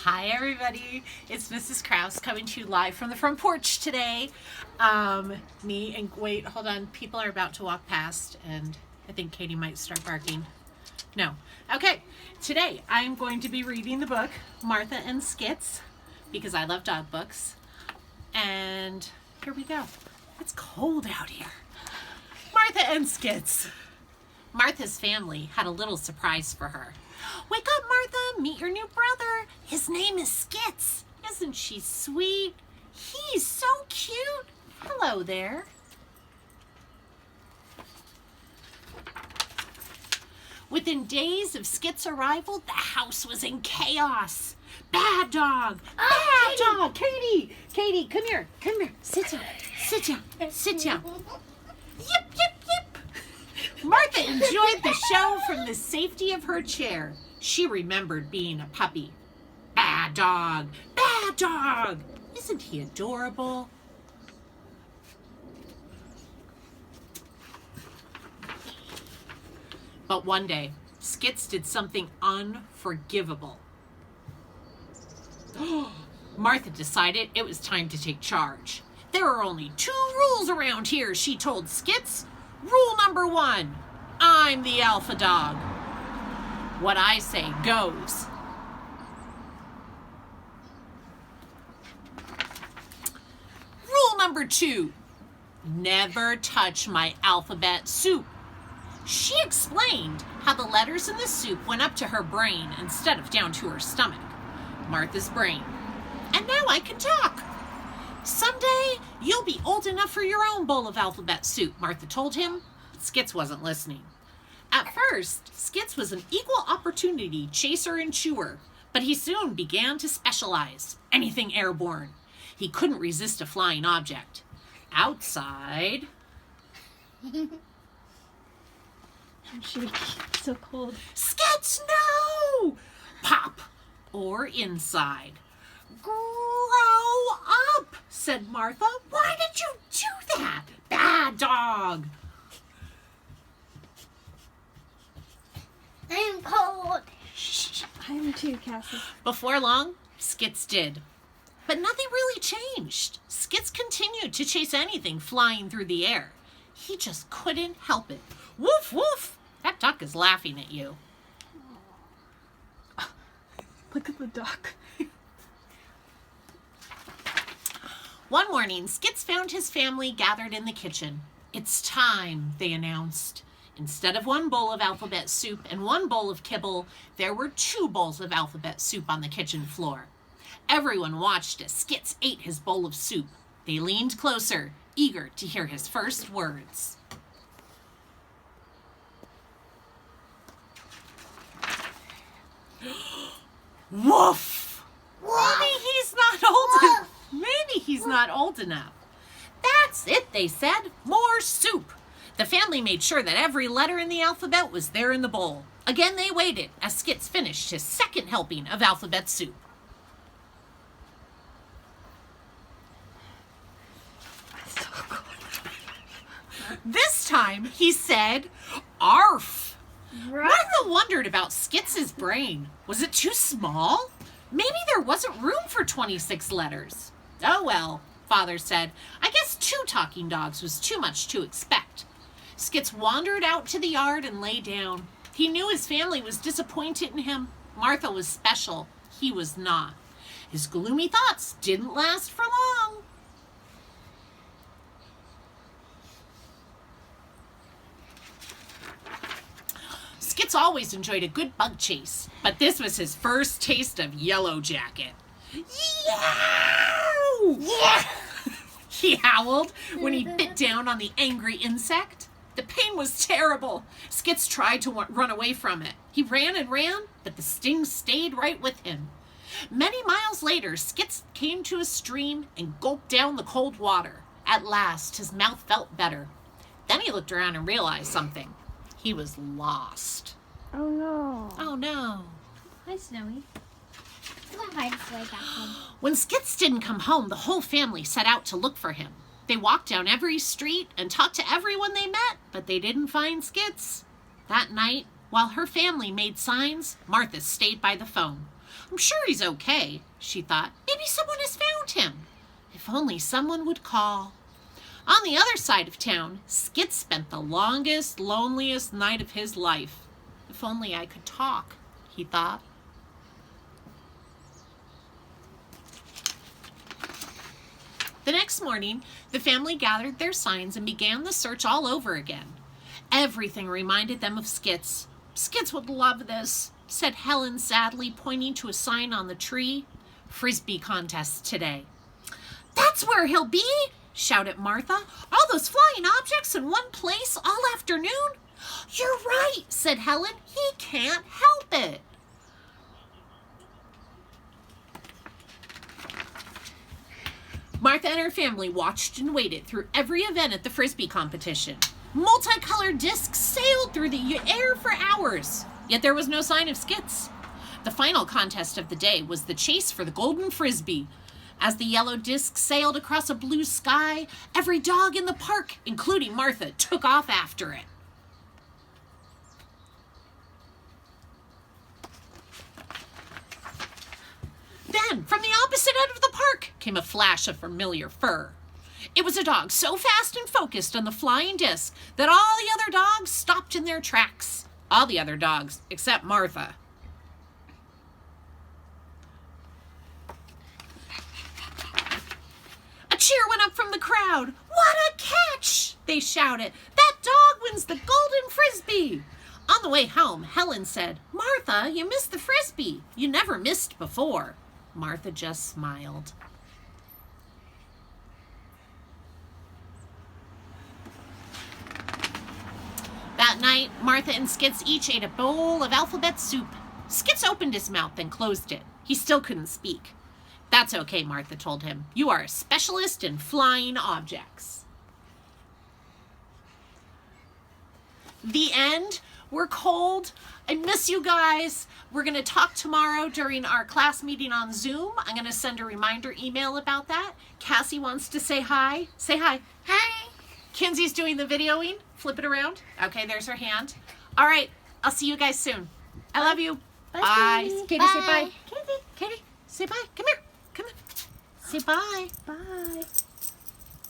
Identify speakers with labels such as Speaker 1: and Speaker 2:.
Speaker 1: Hi everybody, it's Mrs. Krause coming to you live from the front porch today. Wait, hold on, people are about to walk past and I think Katie might start barking. No. Okay, today I'm going to be reading the book Martha and Skits because I love dog books. And here we go. It's cold out here. Martha and Skits. Martha's family had a little surprise for her. Wake up, Martha, meet your new brother. His name is Skits. Isn't she sweet? He's so cute. Hello there. Within days of Skits' arrival, the house was in chaos. Bad dog! Bad dog! Katie, come here. Sit down. Yip, yip, yip. Martha enjoyed the show from the safety of her chair. She remembered being a puppy. Bad dog! Isn't he adorable? But one day, Skits did something unforgivable. Martha decided it was time to take charge. There are only 2 rules around here, she told Skits. Rule number 1, I'm the alpha dog. What I say goes. Rule number 2, never touch my alphabet soup. She explained how the letters in the soup went up to her brain instead of down to her stomach. Martha's brain. And now I can talk. Someday, you'll be old enough for your own bowl of alphabet soup, Martha told him. But Skits wasn't listening. At first, Skits was an equal opportunity chaser and chewer, but he soon began to specialize. Anything airborne. He couldn't resist a flying object. Outside...
Speaker 2: I'm shaking. It's so cold.
Speaker 1: Skits, no! Pop! Or inside. Grow up, said Martha. Why did you do that? Bad dog.
Speaker 3: I'm cold.
Speaker 1: Shh.
Speaker 2: I'm too, Cassie.
Speaker 1: Before long, Skits did. But nothing really changed. Skits continued to chase anything flying through the air. He just couldn't help it. Woof, woof. That duck is laughing at you.
Speaker 2: Look at the duck.
Speaker 1: One morning, Skits found his family gathered in the kitchen. It's time, they announced. Instead of 1 bowl of alphabet soup and 1 bowl of kibble, there were 2 bowls of alphabet soup on the kitchen floor. Everyone watched as Skits ate his bowl of soup. They leaned closer, eager to hear his first words. Woof! Maybe he's not old enough. That's it, they said. More soup. The family made sure that every letter in the alphabet was there in the bowl. Again, they waited as Skits finished his 2nd helping of alphabet soup.
Speaker 2: So cold.
Speaker 1: This time, he said, "Arf."
Speaker 3: Right.
Speaker 1: Martha wondered about Skits' brain. Was it too small? Maybe there wasn't room for 26 letters. Oh well, Father said. I guess 2 talking dogs was too much to expect. Skits wandered out to the yard and lay down. He knew his family was disappointed in him. Martha was special. He was not. His gloomy thoughts didn't last for long. Skits always enjoyed a good bug chase, but this was his first taste of Yellow Jacket. Yow!
Speaker 3: Yeah.
Speaker 1: He howled when he bit down on the angry insect. The pain was terrible. Skits tried to run away from it. He ran and ran, but the sting stayed right with him. Many miles later, Skits came to a stream and gulped down the cold water. At last, his mouth felt better. Then he looked around and realized something. He was lost.
Speaker 2: Oh no.
Speaker 1: Oh no.
Speaker 2: Hi, Snowy.
Speaker 3: I'm gonna hide this way back home.
Speaker 1: When Skits didn't come home, the whole family set out to look for him. They walked down every street and talked to everyone they met, but they didn't find Skits. That night, while her family made signs, Martha stayed by the phone. I'm sure he's okay, she thought. Maybe someone has found him. If only someone would call. On the other side of town, Skits spent the longest, loneliest night of his life. If only I could talk, he thought. The next morning, the family gathered their signs and began the search all over again. Everything reminded them of Skits. Skits would love this, said Helen sadly, pointing to a sign on the tree. Frisbee contest today. That's where he'll be, shouted Martha. All those flying objects in one place all afternoon? You're right, said Helen. He can't help it. Martha and her family watched and waited through every event at the Frisbee competition. Multicolored discs sailed through the air for hours, yet there was no sign of Skits. The final contest of the day was the chase for the golden Frisbee. As the yellow disc sailed across a blue sky, every dog in the park, including Martha, took off after it. Then, from the opposite end of the park, came a flash of familiar fur. It was a dog so fast and focused on the flying disc that all the other dogs stopped in their tracks. All the other dogs, except Martha. A cheer went up from the crowd. What a catch! They shouted. That dog wins the golden Frisbee. On the way home, Helen said, Martha, you missed the Frisbee. You never missed before. Martha just smiled. That night, Martha and Skits each ate a bowl of alphabet soup. Skits opened his mouth and closed it. He still couldn't speak. That's okay, Martha told him. You are a specialist in flying objects. The end. We're cold. I miss you guys. We're going to talk tomorrow during our class meeting on Zoom. I'm going to send a reminder email about that. Cassie wants to say hi. Say hi.
Speaker 3: Hi.
Speaker 1: Kenzie's doing the videoing. Flip it around. Okay, there's her hand. All right. I'll see you guys soon. I love you.
Speaker 2: Bye,
Speaker 1: Bye.
Speaker 2: Katie.
Speaker 1: Katie, say
Speaker 3: Bye.
Speaker 1: bye. Katie, say bye. Come here. Come on. Say bye.
Speaker 2: Bye.